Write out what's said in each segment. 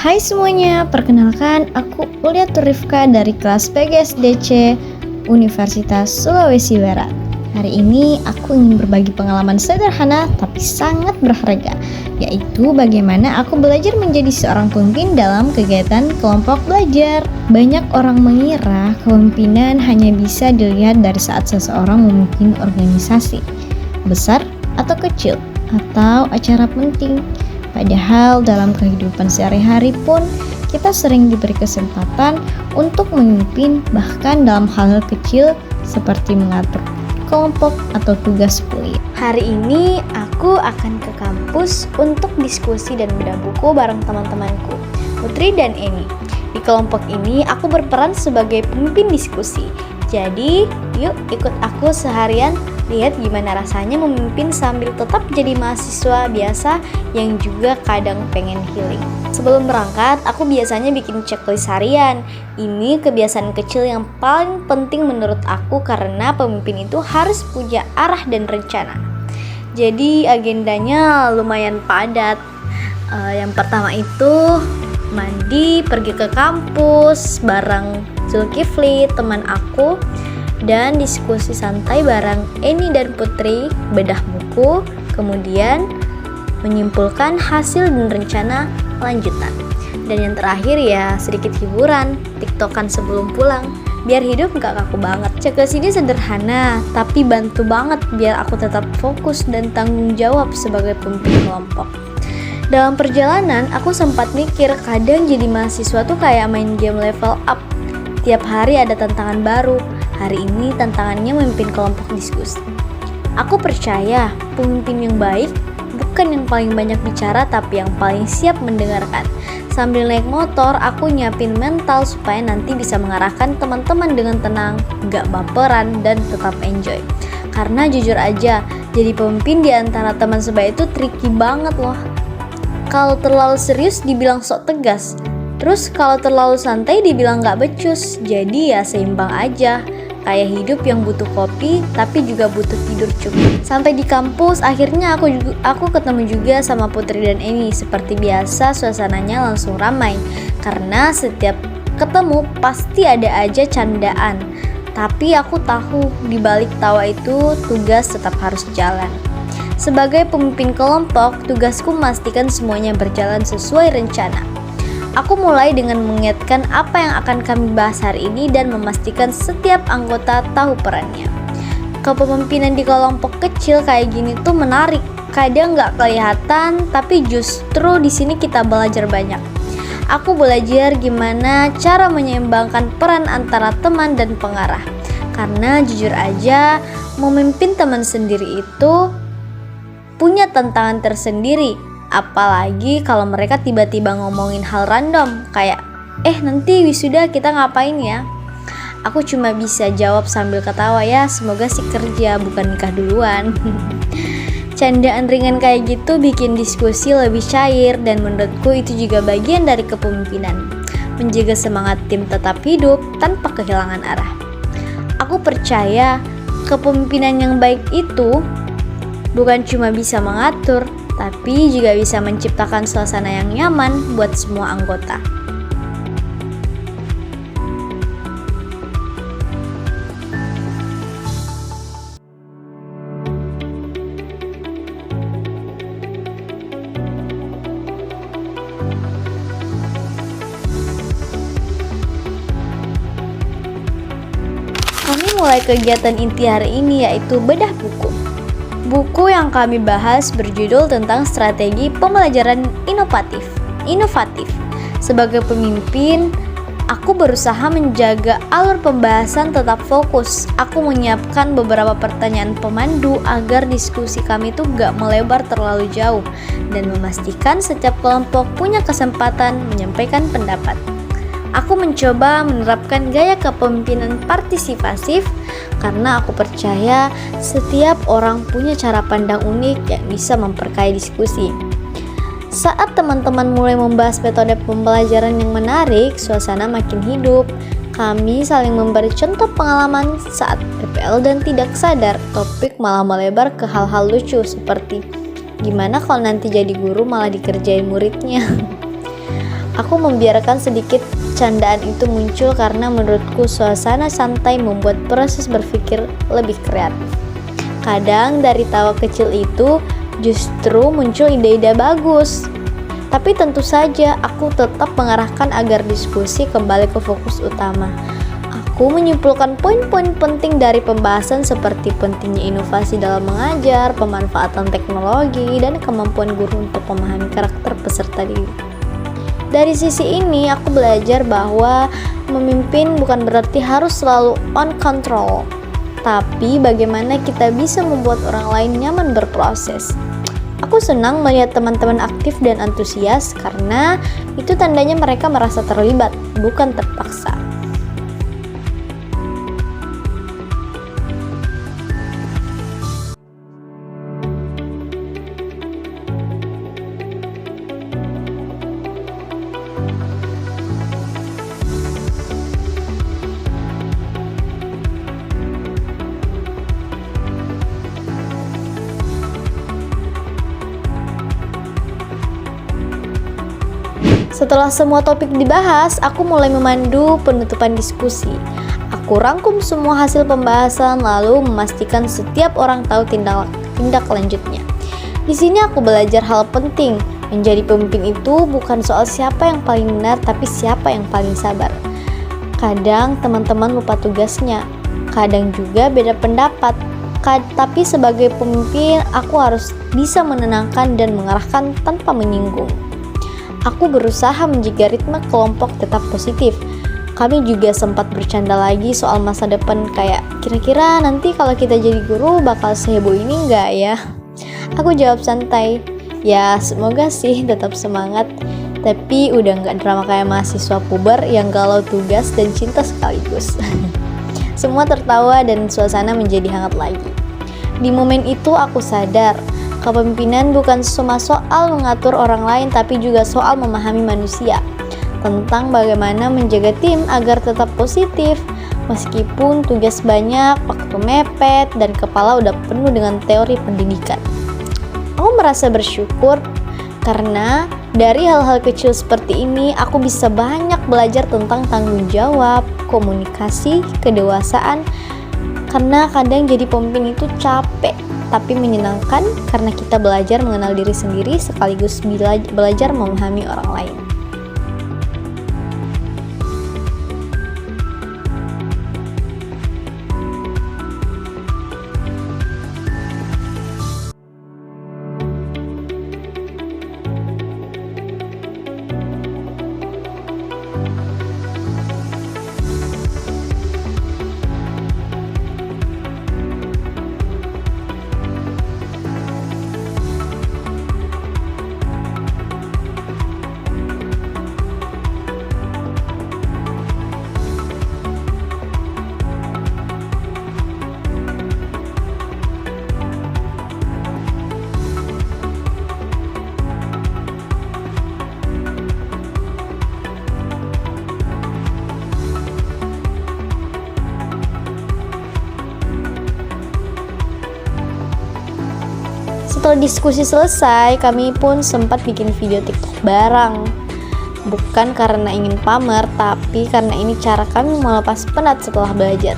Hai semuanya, perkenalkan aku Uliatur Rifka dari kelas PGSDC Universitas Sulawesi Barat. Hari ini aku ingin berbagi pengalaman sederhana tapi sangat berharga, yaitu bagaimana aku belajar menjadi seorang pemimpin dalam kegiatan kelompok belajar. Banyak orang mengira kepemimpinan hanya bisa dilihat dari saat seseorang memimpin organisasi, besar atau kecil, atau acara penting. Padahal dalam kehidupan sehari-hari pun kita sering diberi kesempatan untuk memimpin, bahkan dalam hal-hal kecil seperti mengatur kelompok atau tugas kuliah. Hari ini aku akan ke kampus untuk diskusi dan bedah buku bareng teman-temanku, Putri dan Eni. Di kelompok ini aku berperan sebagai pemimpin diskusi. Jadi, yuk ikut aku seharian lihat gimana rasanya memimpin sambil tetap jadi mahasiswa biasa yang juga kadang pengen healing. Sebelum berangkat, aku biasanya bikin checklist harian. Ini kebiasaan kecil yang paling penting menurut aku karena pemimpin itu harus punya arah dan rencana. Jadi agendanya lumayan padat. Yang pertama itu mandi, pergi ke kampus bareng Zulkifli, teman aku, dan diskusi santai bareng Eni dan Putri, bedah buku, kemudian menyimpulkan hasil dan rencana lanjutan. Dan yang terakhir ya sedikit hiburan, tiktokan sebelum pulang, biar hidup gak kaku banget. Checklist ini sederhana, tapi bantu banget biar aku tetap fokus dan tanggung jawab sebagai pemimpin kelompok. Dalam perjalanan, aku sempat mikir kadang jadi mahasiswa tuh kayak main game level up. Tiap hari ada tantangan baru. Hari ini tantangannya memimpin kelompok diskusi. Aku percaya pemimpin yang baik bukan yang paling banyak bicara tapi yang paling siap mendengarkan. Sambil naik motor, aku nyiapin mental supaya nanti bisa mengarahkan teman-teman dengan tenang, gak baperan, dan tetap enjoy. Karena jujur aja, jadi pemimpin di antara teman sebaya itu tricky banget loh. Kalau terlalu serius dibilang sok tegas, terus kalau terlalu santai dibilang gak becus. Jadi ya seimbang aja, kayak hidup yang butuh kopi tapi juga butuh tidur cukup. Sampai di kampus akhirnya aku ketemu juga sama Putri dan Eni. Seperti biasa suasananya langsung ramai karena setiap ketemu pasti ada aja candaan. Tapi aku tahu di balik tawa itu tugas tetap harus jalan. Sebagai pemimpin kelompok, tugasku memastikan semuanya berjalan sesuai rencana. Aku mulai dengan mengingatkan apa yang akan kami bahas hari ini dan memastikan setiap anggota tahu perannya. Kepemimpinan di kelompok kecil kayak gini tuh menarik. Kadang nggak kelihatan, tapi justru di sini kita belajar banyak. Aku belajar gimana cara menyeimbangkan peran antara teman dan pengarah. Karena jujur aja, memimpin teman sendiri itu punya tantangan tersendiri. Apalagi kalau mereka tiba-tiba ngomongin hal random kayak nanti wisuda kita ngapain ya? Aku cuma bisa jawab sambil ketawa, ya semoga sih kerja bukan nikah duluan. Candaan ringan kayak gitu bikin diskusi lebih cair dan menurutku itu juga bagian dari kepemimpinan, menjaga semangat tim tetap hidup tanpa kehilangan arah. Aku percaya kepemimpinan yang baik itu bukan cuma bisa mengatur, tapi juga bisa menciptakan suasana yang nyaman buat semua anggota. Kami mulai kegiatan inti hari ini yaitu bedah buku. Buku yang kami bahas berjudul tentang strategi pembelajaran inovatif. Sebagai pemimpin, aku berusaha menjaga alur pembahasan tetap fokus. Aku menyiapkan beberapa pertanyaan pemandu agar diskusi kami itu gak melebar terlalu jauh dan memastikan setiap kelompok punya kesempatan menyampaikan pendapat. Aku mencoba menerapkan gaya kepemimpinan partisipasif karena aku percaya setiap orang punya cara pandang unik yang bisa memperkaya diskusi. Saat teman-teman mulai membahas metode pembelajaran yang menarik, suasana makin hidup. Kami saling memberi contoh pengalaman saat PPL dan tidak sadar topik malah melebar ke hal-hal lucu seperti gimana kalau nanti jadi guru malah dikerjain muridnya. Aku membiarkan sedikit candaan itu muncul karena menurutku suasana santai membuat proses berpikir lebih kreatif. Kadang dari tawa kecil itu justru muncul ide-ide bagus. Tapi tentu saja aku tetap mengarahkan agar diskusi kembali ke fokus utama. Aku menyimpulkan poin-poin penting dari pembahasan seperti pentingnya inovasi dalam mengajar, pemanfaatan teknologi, dan kemampuan guru untuk memahami karakter peserta didik. Dari sisi ini, aku belajar bahwa memimpin bukan berarti harus selalu on control, tapi bagaimana kita bisa membuat orang lain nyaman berproses. Aku senang melihat teman-teman aktif dan antusias karena itu tandanya mereka merasa terlibat, bukan terpaksa. Setelah semua topik dibahas, aku mulai memandu penutupan diskusi. Aku rangkum semua hasil pembahasan lalu memastikan setiap orang tahu tindak lanjutnya. Di sini aku belajar hal penting. Menjadi pemimpin itu bukan soal siapa yang paling benar, tapi siapa yang paling sabar. Kadang teman-teman lupa tugasnya, kadang juga beda pendapat. Tapi sebagai pemimpin, aku harus bisa menenangkan dan mengarahkan tanpa menyinggung. Aku berusaha menjaga ritme kelompok tetap positif. Kami juga sempat bercanda lagi soal masa depan, kayak kira-kira nanti kalau kita jadi guru bakal seheboh ini nggak ya? Aku jawab santai, ya semoga sih tetap semangat. Tapi udah nggak drama kayak mahasiswa puber yang galau tugas dan cinta sekaligus. Semua tertawa dan suasana menjadi hangat lagi. Di momen itu aku sadar, kepemimpinan bukan cuma soal mengatur orang lain, tapi juga soal memahami manusia. Tentang bagaimana menjaga tim agar tetap positif, meskipun tugas banyak, waktu mepet, dan kepala udah penuh dengan teori pendidikan. Aku merasa bersyukur karena dari hal-hal kecil seperti ini, aku bisa banyak belajar tentang tanggung jawab, komunikasi, kedewasaan. Karena kadang jadi pemimpin itu capek, tapi menyenangkan karena kita belajar mengenal diri sendiri sekaligus belajar memahami orang lain. Setelah diskusi selesai, kami pun sempat bikin video TikTok bareng. Bukan karena ingin pamer, tapi karena ini cara kami melepas penat setelah belajar.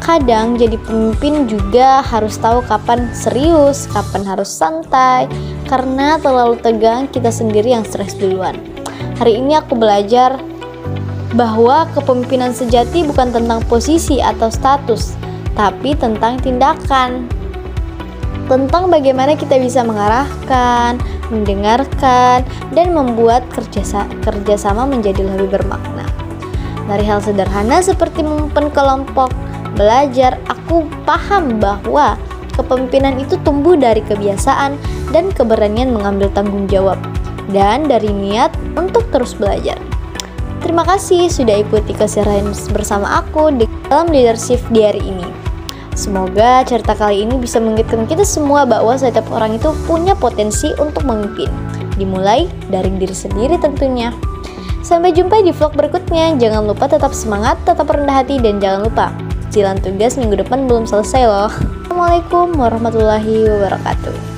Kadang jadi pemimpin juga harus tahu kapan serius, kapan harus santai, karena terlalu tegang kita sendiri yang stres duluan. Hari ini aku belajar bahwa kepemimpinan sejati bukan tentang posisi atau status, tapi tentang tindakan. Tentang bagaimana kita bisa mengarahkan, mendengarkan, dan membuat kerjasama menjadi lebih bermakna. Dari hal sederhana seperti memimpin kelompok, belajar, aku paham bahwa kepemimpinan itu tumbuh dari kebiasaan dan keberanian mengambil tanggung jawab, dan dari niat untuk terus belajar. Terima kasih sudah ikuti keseharian bersama aku dalam leadership di hari ini. Semoga cerita kali ini bisa mengingatkan kita semua bahwa setiap orang itu punya potensi untuk memimpin. Dimulai dari diri sendiri tentunya. Sampai jumpa di vlog berikutnya. Jangan lupa tetap semangat, tetap rendah hati, dan jangan lupa cicilan tugas minggu depan belum selesai loh. Assalamualaikum warahmatullahi wabarakatuh.